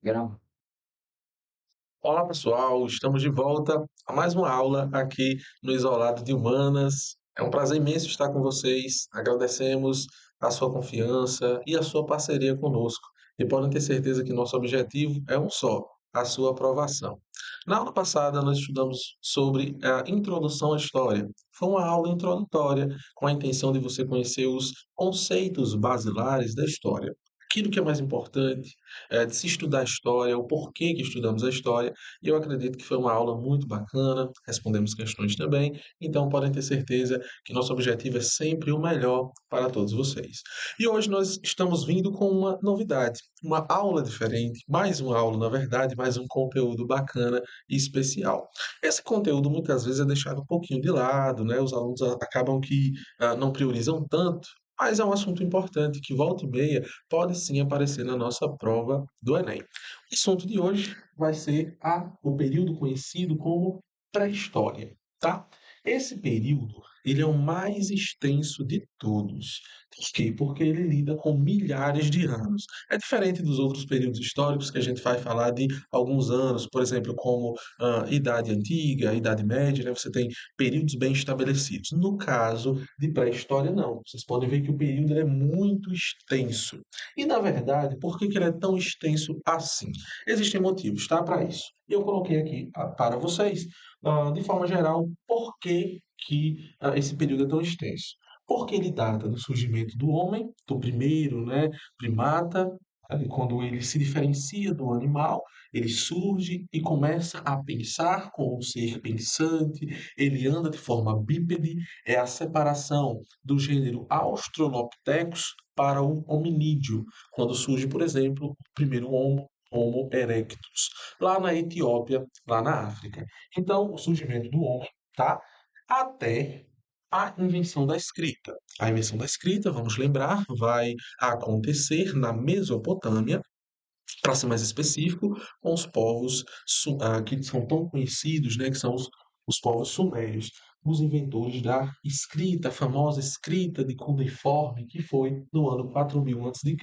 Grava. Olá, pessoal, estamos de volta a mais uma aula aqui no Isolado de Humanas. É um prazer imenso estar com vocês. Agradecemos a sua confiança e a sua parceria conosco. E podem ter certeza que nosso objetivo é um só: a sua aprovação. Na aula passada, nós estudamos sobre a introdução à história. Foi uma aula introdutória com a intenção de você conhecer os conceitos basilares da história. Aquilo que é mais importante, de se estudar a história, o porquê que estudamos a história, e eu acredito que foi uma aula muito bacana, respondemos questões também, então podem ter certeza que nosso objetivo é sempre o melhor para todos vocês. E hoje nós estamos vindo com uma novidade, uma aula diferente, mais uma aula, na verdade, mais um conteúdo bacana e especial. Esse conteúdo muitas vezes é deixado um pouquinho de lado, né? Os alunos acabam que não priorizam tanto, mas é um assunto importante que volta e meia pode sim aparecer na nossa prova do Enem. O assunto de hoje vai ser o período conhecido como pré-história, tá? Esse período, ele é o mais extenso de todos. Por quê? Porque ele lida com milhares de anos. É diferente dos outros períodos históricos que a gente vai falar de alguns anos, por exemplo, como Idade Antiga, Idade Média, né? Você tem períodos bem estabelecidos. No caso de pré-história, não. Vocês podem ver que o período ele é muito extenso. E, na verdade, por que que ele é tão extenso assim? Existem motivos, tá, para isso. Eu coloquei aqui para vocês, de forma geral, por que que esse período é tão extenso. Porque ele data do surgimento do homem, do primeiro, né, primata, quando ele se diferencia do animal, ele surge e começa a pensar como um ser pensante, ele anda de forma bípede, é a separação do gênero Australopithecus para o hominídeo, quando surge, por exemplo, o primeiro Homo erectus, lá na Etiópia, lá na África. Então, o surgimento do homem, tá? Até a invenção da escrita. A invenção da escrita, vamos lembrar, vai acontecer na Mesopotâmia, para ser mais específico, com os povos que são tão conhecidos, né, que são os povos sumérios, os inventores da escrita, a famosa escrita de cuneiforme, que foi no ano 4000 a.C.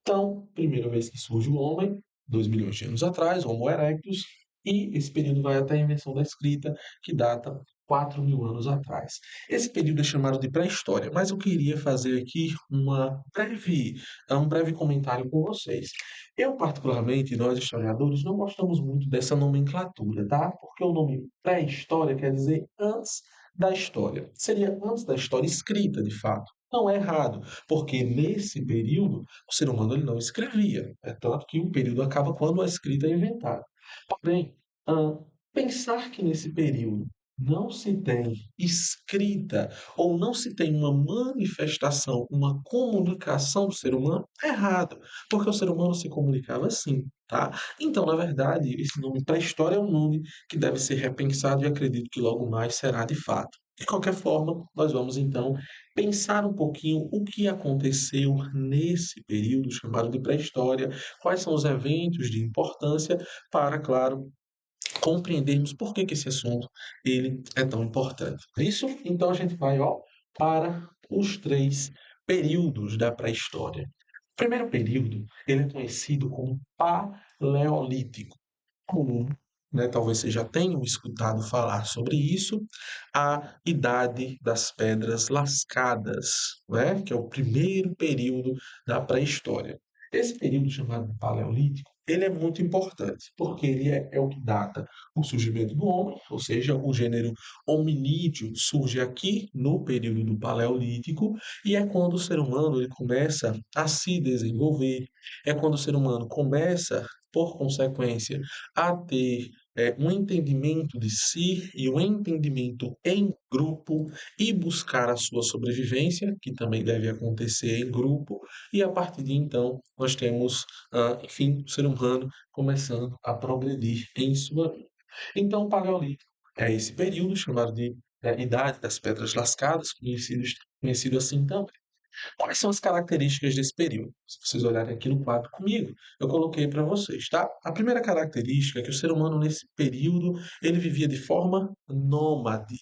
Então, primeira vez que surge o homem, 2 milhões de anos atrás, Homo erectus, e esse período vai até a invenção da escrita, que data 4.000 anos atrás. Esse período é chamado de pré-história, mas eu queria fazer aqui um breve comentário com vocês. Eu, particularmente, nós historiadores, não gostamos muito dessa nomenclatura, tá? Porque o nome pré-história quer dizer antes da história. Seria antes da história escrita, de fato. Não é errado, porque nesse período o ser humano ele não escrevia. É tanto que o período acaba quando a escrita é inventada. Porém, ah, pensar que nesse período não se tem escrita ou não se tem uma manifestação, uma comunicação do ser humano, é errado, porque o ser humano se comunicava assim, tá? Então, na verdade, esse nome pré-história é um nome que deve ser repensado e acredito que logo mais será de fato. De qualquer forma, nós vamos então pensar um pouquinho o que aconteceu nesse período chamado de pré-história, quais são os eventos de importância para, claro, compreendermos por que que esse assunto ele é tão importante. É isso? Então a gente vai para os três períodos da pré-história. O primeiro período ele é conhecido como Paleolítico. Comum, né? Talvez vocês já tenham escutado falar sobre isso, a Idade das Pedras Lascadas, né? Que é o primeiro período da pré-história. Esse período chamado de Paleolítico, ele é muito importante, porque ele é o que data o surgimento do homem, ou seja, o gênero hominídeo surge aqui no período do Paleolítico, e é quando o ser humano ele começa a se desenvolver, é quando o ser humano começa, por consequência, a ter um entendimento de si e um entendimento em grupo e buscar a sua sobrevivência, que também deve acontecer em grupo, e a partir de então nós temos, enfim, o ser humano começando a progredir em sua vida. Então, o Paleolítico é esse período chamado de Idade das Pedras Lascadas, conhecido assim também. Quais são as características desse período? Se vocês olharem aqui no quadro comigo, eu coloquei para vocês, tá? A primeira característica é que o ser humano nesse período ele vivia de forma nômade,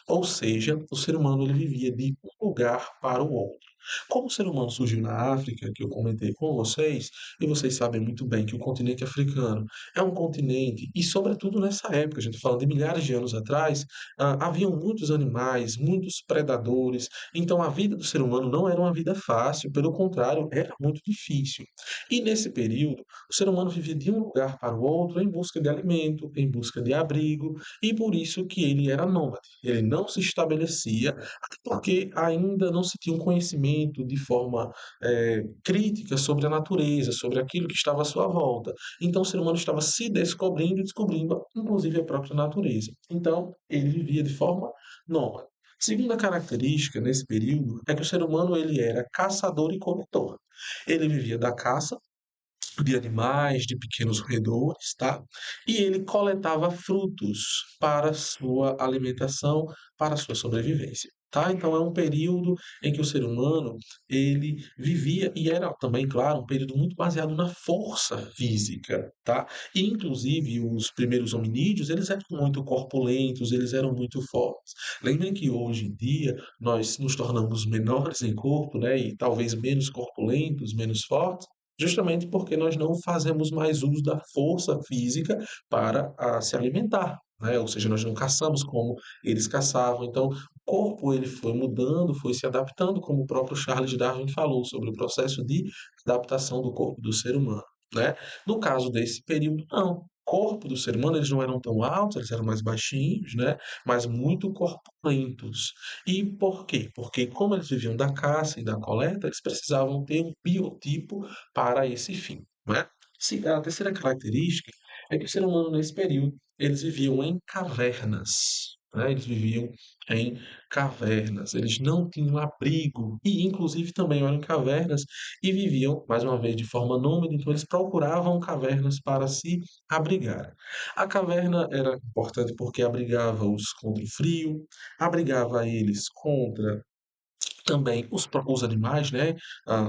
ou seja, o ser humano ele vivia de um lugar para o outro. Como o ser humano surgiu na África, que eu comentei com vocês, e vocês sabem muito bem que o continente africano é um continente, e sobretudo nessa época, a gente tá falando de milhares de anos atrás, haviam muitos animais, muitos predadores, então a vida do ser humano não era uma vida fácil, pelo contrário, era muito difícil. E nesse período, o ser humano vivia de um lugar para o outro em busca de alimento, em busca de abrigo, e por isso que ele era nômade. Ele não se estabelecia, até porque ainda não se tinha um conhecimento de forma crítica sobre a natureza, sobre aquilo que estava à sua volta. Então o ser humano estava se descobrindo e descobrindo, inclusive, a própria natureza. Então ele vivia de forma nômade. Segunda característica nesse período é que o ser humano ele era caçador e coletor. Ele vivia da caça de animais, de pequenos roedores, tá? E ele coletava frutos para sua alimentação, para sua sobrevivência, tá? Então é um período em que o ser humano ele vivia e era também, claro, um período muito baseado na força física, tá? E inclusive os primeiros hominídeos, eles eram muito corpulentos, eles eram muito fortes. Lembrem que hoje em dia nós nos tornamos menores em corpo, né? E talvez menos corpulentos, menos fortes, justamente porque nós não fazemos mais uso da força física para se alimentar, né? Ou seja, nós não caçamos como eles caçavam. Então, o corpo ele foi mudando, foi se adaptando, como o próprio Charles Darwin falou sobre o processo de adaptação do corpo do ser humano, né? No caso desse período, não. O corpo do ser humano, eles não eram tão altos, eles eram mais baixinhos, né? Mas muito corpulentos. E por quê? Porque como eles viviam da caça e da coleta, eles precisavam ter um biotipo para esse fim, não é? A terceira característica é que o ser humano, nesse período, eles viviam em cavernas, né? Eles viviam em cavernas, eles não tinham abrigo e, inclusive, também eram em cavernas e viviam, mais uma vez, de forma nômade, então eles procuravam cavernas para se abrigar. A caverna era importante porque abrigava-os contra o frio, abrigava eles contra também os animais, né?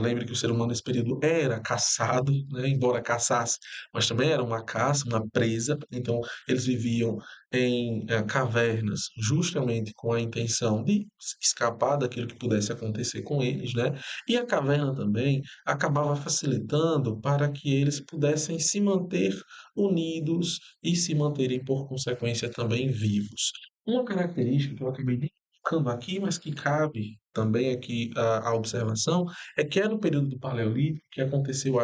Lembre que o ser humano nesse período era caçado, né? Embora caçasse, mas também era uma caça, uma presa. Então, eles viviam em cavernas justamente com a intenção de escapar daquilo que pudesse acontecer com eles, né? E a caverna também acabava facilitando para que eles pudessem se manter unidos e se manterem, por consequência, também vivos. Uma característica que eu acabei de colocando aqui, mas que cabe também aqui a observação, é que é no período do Paleolítico que aconteceu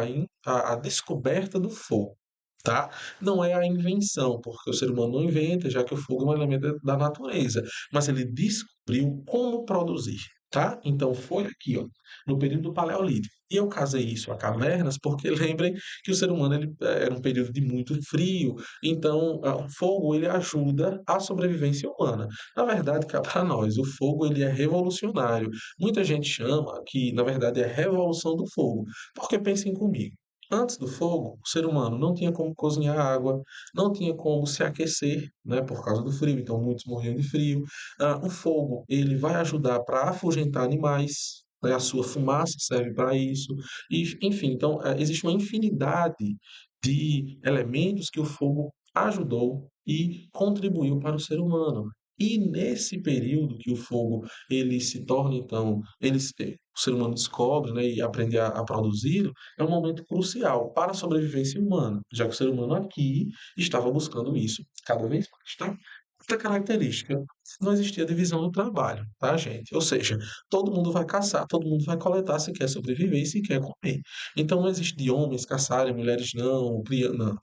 a descoberta do fogo, tá? Não é a invenção, porque o ser humano não inventa, já que o fogo é um elemento da natureza, mas ele descobriu como produzir, tá? Então foi aqui, ó, no período do Paleolítico. E eu casei isso a cavernas porque lembrem que o ser humano era um período de muito frio, então o fogo ele ajuda a sobrevivência humana. Na verdade, cá para nós, o fogo ele é revolucionário. Muita gente chama que, na verdade, é a revolução do fogo. Porque pensem comigo. Antes do fogo, o ser humano não tinha como cozinhar água, não tinha como se aquecer, né, por causa do frio, então muitos morriam de frio. O fogo, ele vai ajudar para afugentar animais, né, a sua fumaça serve para isso. E, enfim, então existe uma infinidade de elementos que o fogo ajudou e contribuiu para o ser humano. E nesse período que o fogo ele se torna então, o ser humano descobre, né, e aprende a produzi-lo, é um momento crucial para a sobrevivência humana, já que o ser humano aqui estava buscando isso cada vez mais, tá? Outra característica, não existia divisão do trabalho, tá, gente? Ou seja, todo mundo vai caçar, todo mundo vai coletar se quer sobreviver e se quer comer. Então não existe de homens caçarem, mulheres não, não.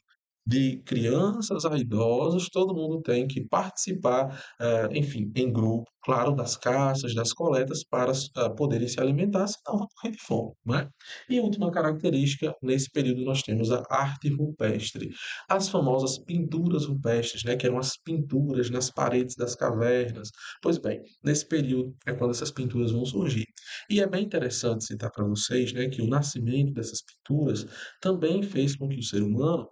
De crianças a idosos, todo mundo tem que participar, enfim, em grupo, claro, das caças, das coletas, para poderem se alimentar, senão vão morrer de fome, não é? E última característica, nesse período nós temos a arte rupestre, as famosas pinturas rupestres, né, que eram as pinturas nas paredes das cavernas. Pois bem, nesse período é quando essas pinturas vão surgir. E é bem interessante citar para vocês, né, que o nascimento dessas pinturas também fez com que o ser humano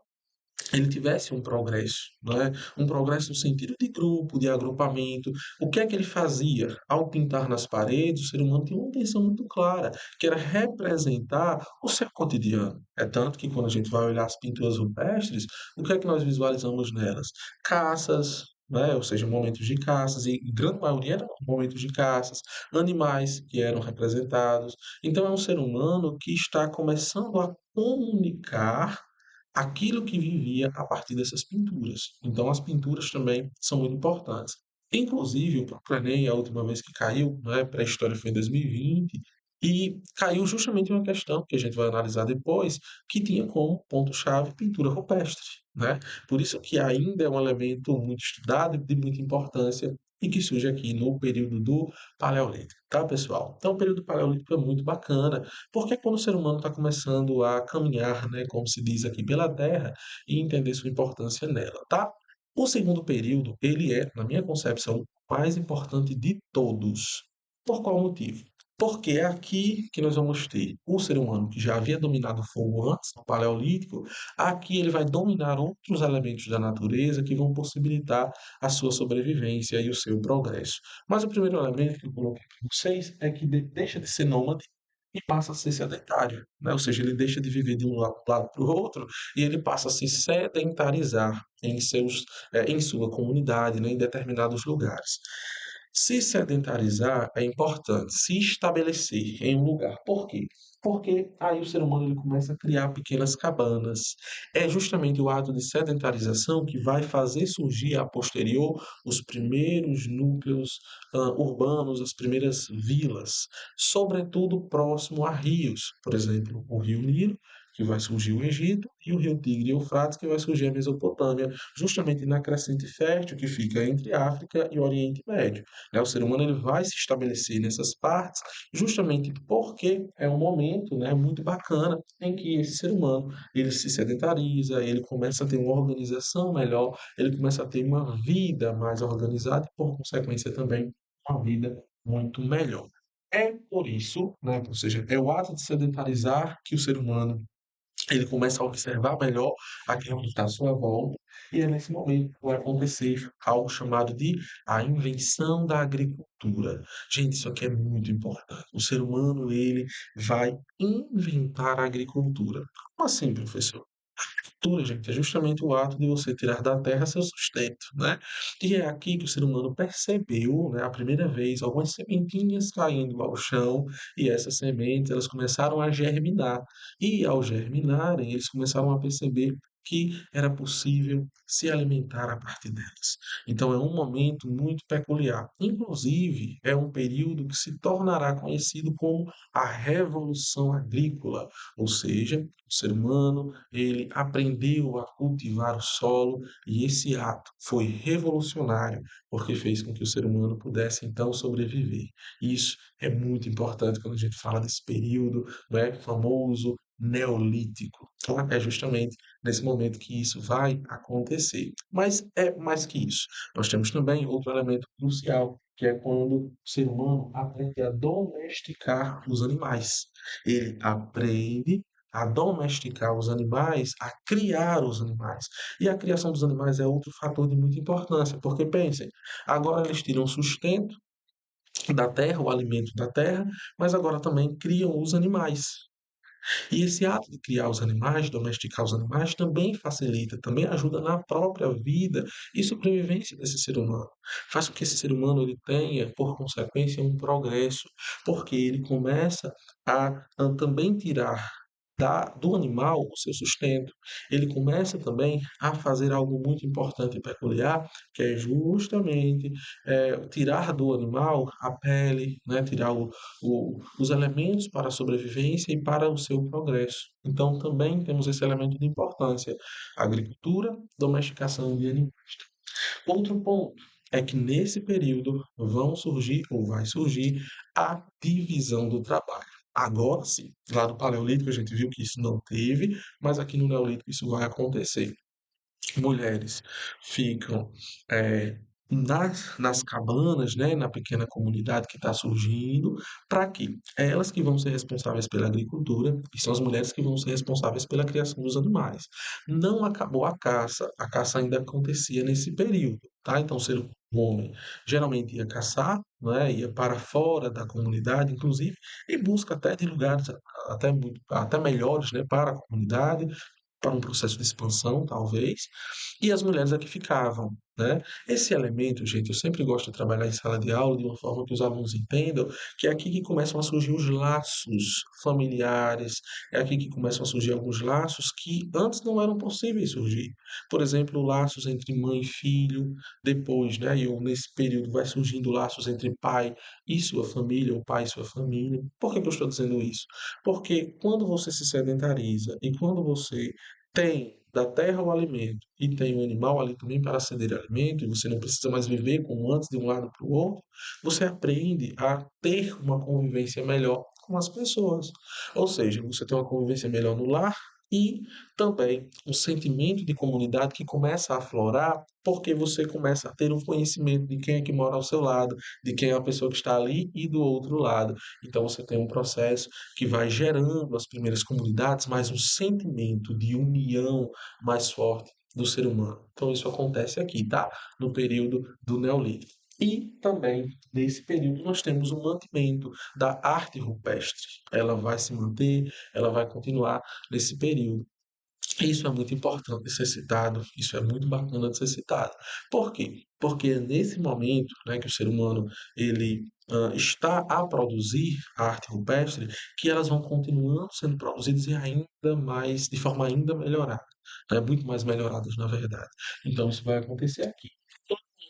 ele tivesse um progresso, não é? Um progresso no sentido de grupo, de agrupamento. O que é que ele fazia? Ao pintar nas paredes, o ser humano tinha uma intenção muito clara, que era representar o seu cotidiano. É tanto que quando a gente vai olhar as pinturas rupestres, o que é que nós visualizamos nelas? Caças, né? Ou seja, momentos de caças, e grande maioria eram momentos de caças, animais que eram representados. Então, é um ser humano que está começando a comunicar aquilo que vivia a partir dessas pinturas. Então, as pinturas também são muito importantes. Inclusive, o próprio Enem, a última vez que caiu, né, para a história foi em 2020, e caiu justamente uma questão que a gente vai analisar depois, que tinha como ponto-chave pintura rupestre, né? Por isso que ainda é um elemento muito estudado e de muita importância e que surge aqui no período do Paleolítico, tá, pessoal? Então, o período Paleolítico é muito bacana, porque quando o ser humano está começando a caminhar, né, como se diz aqui, pela Terra e entender sua importância nela, tá? O segundo período, ele é, na minha concepção, o mais importante de todos. Por qual motivo? Porque é aqui que nós vamos ter o ser humano que já havia dominado o fogo antes, no Paleolítico, aqui ele vai dominar outros elementos da natureza que vão possibilitar a sua sobrevivência e o seu progresso. Mas o primeiro elemento que eu coloquei para vocês é que deixa de ser nômade e passa a ser sedentário, né? Ou seja, ele deixa de viver de um lado para o outro e ele passa a se sedentarizar em sua comunidade, né, em determinados lugares. Se sedentarizar é importante, se estabelecer em um lugar. Por quê? Porque aí o ser humano ele começa a criar pequenas cabanas. É justamente o ato de sedentarização que vai fazer surgir a posterior os primeiros núcleos urbanos, as primeiras vilas, sobretudo próximo a rios, por exemplo, o rio Nilo, que vai surgir o Egito, e o rio Tigre e Eufrates, que vai surgir a Mesopotâmia, justamente na crescente fértil que fica entre África e Oriente Médio, né? O ser humano ele vai se estabelecer nessas partes, justamente porque é um momento, né, muito bacana em que esse ser humano ele se sedentariza, ele começa a ter uma organização melhor, ele começa a ter uma vida mais organizada e, por consequência, também uma vida muito melhor. É por isso, né, ou seja, é o ato de sedentarizar que o ser humano ele começa a observar melhor aquilo que está à sua volta, e é nesse momento que vai acontecer algo chamado de a invenção da agricultura. Gente, isso aqui é muito importante. O ser humano, ele vai inventar a agricultura. Como assim, professor? Agricultura, gente, é justamente o ato de você tirar da terra seu sustento, né? E é aqui que o ser humano percebeu, né, a primeira vez, algumas sementinhas caindo ao chão, e essas sementes, elas começaram a germinar. E ao germinarem, eles começaram a perceber que era possível se alimentar a partir delas. Então é um momento muito peculiar. Inclusive, é um período que se tornará conhecido como a Revolução Agrícola, ou seja, o ser humano, ele aprendeu a cultivar o solo e esse ato foi revolucionário, porque fez com que o ser humano pudesse então sobreviver. Isso é muito importante quando a gente fala desse período, né, famoso neolítico. Então, é justamente nesse momento que isso vai acontecer. Mas é mais que isso. Nós temos também outro elemento crucial, que é quando o ser humano aprende a domesticar os animais. Ele aprende a domesticar os animais, a criar os animais. E a criação dos animais é outro fator de muita importância, porque pensem, agora eles tiram sustento da terra, o alimento da terra, mas agora também criam os animais. E esse ato de criar os animais, domesticar os animais, também facilita, também ajuda na própria vida e sobrevivência desse ser humano. Faz com que esse ser humano ele tenha, por consequência, um progresso, porque ele começa a também tirar do animal o seu sustento. Ele começa também a fazer algo muito importante e peculiar, que é justamente tirar do animal a pele, né? Tirar os elementos para a sobrevivência e para o seu progresso. Então, também temos esse elemento de importância: agricultura, domesticação de animais. Outro ponto é que nesse período vão surgir, ou vai surgir, a divisão do trabalho. Agora sim, lá do Paleolítico a gente viu que isso não teve, mas aqui no Neolítico isso vai acontecer. Mulheres ficam nas cabanas, né, na pequena comunidade que está surgindo, para quê? É elas que vão ser responsáveis pela agricultura e são as mulheres que vão ser responsáveis pela criação dos animais. Não acabou a caça ainda acontecia nesse período, tá? Então, o homem geralmente ia caçar, né, ia para fora da comunidade, inclusive, em busca até de lugares até melhores, né, para a comunidade, para um processo de expansão, talvez, e as mulheres é que ficavam. né? Esse elemento, gente, eu sempre gosto de trabalhar em sala de aula de uma forma que os alunos entendam que é aqui que começam a surgir os laços familiares, é aqui que começam a surgir alguns laços que antes não eram possíveis surgir. Por exemplo, laços entre mãe e filho, depois, né, e nesse período vai surgindo laços entre pai e sua família, ou pai e sua família. Por que que eu estou dizendo isso? Porque quando você se sedentariza e quando você tem da terra o alimento e tem o animal ali também para ceder alimento, e você não precisa mais viver como antes de um lado para o outro, você aprende a ter uma convivência melhor com as pessoas. Ou seja, você tem uma convivência melhor no lar e também um sentimento de comunidade que começa a aflorar porque você começa a ter um conhecimento de quem é que mora ao seu lado, de quem é a pessoa que está ali e do outro lado. Então você tem um processo que vai gerando as primeiras comunidades, mais um sentimento de união mais forte do ser humano. Então isso acontece aqui, tá? No período do Neolítico. E também, nesse período, nós temos o mantimento da arte rupestre. Ela vai se manter, ela vai continuar nesse período. Isso é muito importante de ser citado, isso é muito bacana de ser citado. Por quê? Porque é nesse momento, né, que o ser humano ele está a produzir a arte rupestre, que elas vão continuando sendo produzidas e ainda mais, de forma ainda melhorada, né, muito mais melhoradas na verdade. Então isso vai acontecer aqui.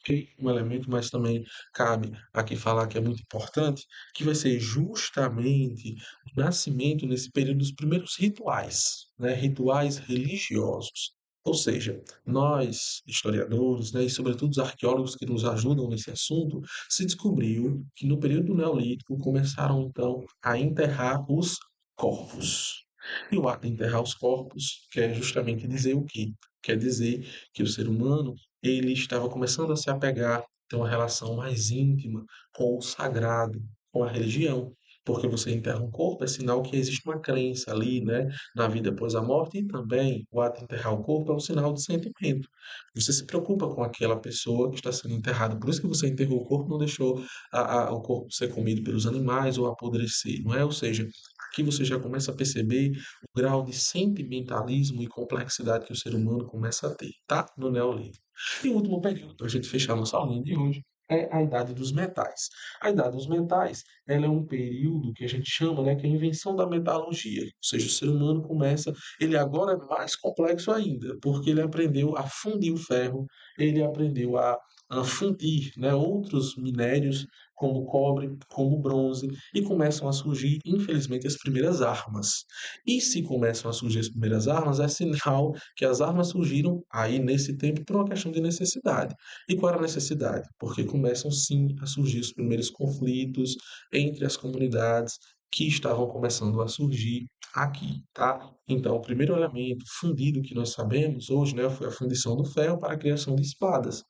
Ok, um elemento, mas também cabe aqui falar que é muito importante, que vai ser justamente o nascimento nesse período dos primeiros rituais, né, rituais religiosos. Ou seja, nós, historiadores, né, e sobretudo os arqueólogos que nos ajudam nesse assunto, se descobriu que no período neolítico começaram então a enterrar os corpos. E o ato de enterrar os corpos quer justamente dizer o quê? Quer dizer que o ser humano ele estava começando a se apegar, ter uma relação mais íntima com o sagrado, com a religião. Porque você enterra um corpo, é sinal que existe uma crença ali, né, na vida após a morte, e também o ato de enterrar o corpo é um sinal de sentimento. Você se preocupa com aquela pessoa que está sendo enterrada. Por isso que você enterrou o corpo, não deixou o corpo ser comido pelos animais ou apodrecer, não é? Ou seja, aqui você já começa a perceber o grau de sentimentalismo e complexidade que o ser humano começa a ter, tá? No Neolítico. E o último período, para a gente fechar nossa aulinha de hoje, é a Idade dos Metais. A Idade dos Metais, ela é um período que a gente chama, né, que é a invenção da metalurgia. Ou seja, o ser humano começa, ele agora é mais complexo ainda, porque ele aprendeu a fundir o ferro, ele aprendeu a fundir, né, outros minérios como cobre, como bronze, e começam a surgir, infelizmente, as primeiras armas. E se começam a surgir as primeiras armas, é sinal que as armas surgiram aí nesse tempo por uma questão de necessidade. E qual era a necessidade? Porque começam sim a surgir os primeiros conflitos entre as comunidades que estavam começando a surgir aqui, tá? Então, o primeiro elemento fundido que nós sabemos hoje, né, foi a fundição do ferro para a criação de espadas.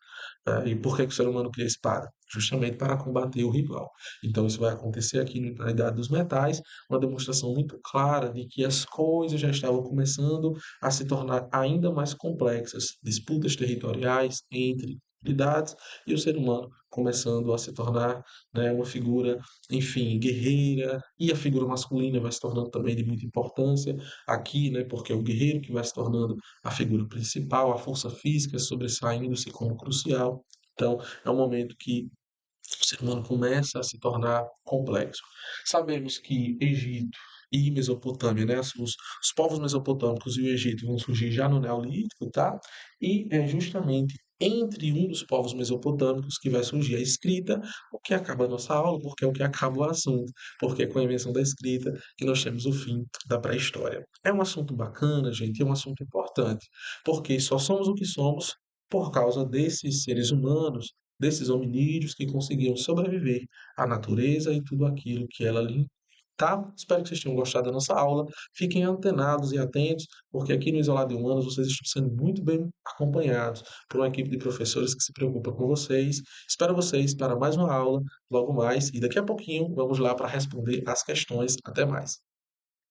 E por que que o ser humano cria espada? Justamente para combater o rival. Então, isso vai acontecer aqui na Idade dos Metais, uma demonstração muito clara de que as coisas já estavam começando a se tornar ainda mais complexas, disputas territoriais entre idades e o ser humano começando a se tornar, né, uma figura, enfim, guerreira, e a figura masculina vai se tornando também de muita importância aqui, né, porque é o guerreiro que vai se tornando a figura principal, a força física sobressaindo-se como crucial. Então, é um momento que o ser humano começa a se tornar complexo. Sabemos que Egito e Mesopotâmia, né, os povos mesopotâmicos e o Egito vão surgir já no Neolítico, tá? E é justamente entre um dos povos mesopotâmicos que vai surgir a escrita, o que acaba a nossa aula, porque é o que acaba o assunto, porque é com a invenção da escrita que nós temos o fim da pré-história. É um assunto bacana, gente, é um assunto importante, porque só somos o que somos por causa desses seres humanos, desses hominídeos que conseguiram sobreviver à natureza e tudo aquilo que ela lhe tá? Espero que vocês tenham gostado da nossa aula. Fiquem antenados e atentos, porque aqui no Isolado de Humanos vocês estão sendo muito bem acompanhados por uma equipe de professores que se preocupa com vocês. Espero vocês para mais uma aula, logo mais, e daqui a pouquinho vamos lá para responder as questões. Até mais.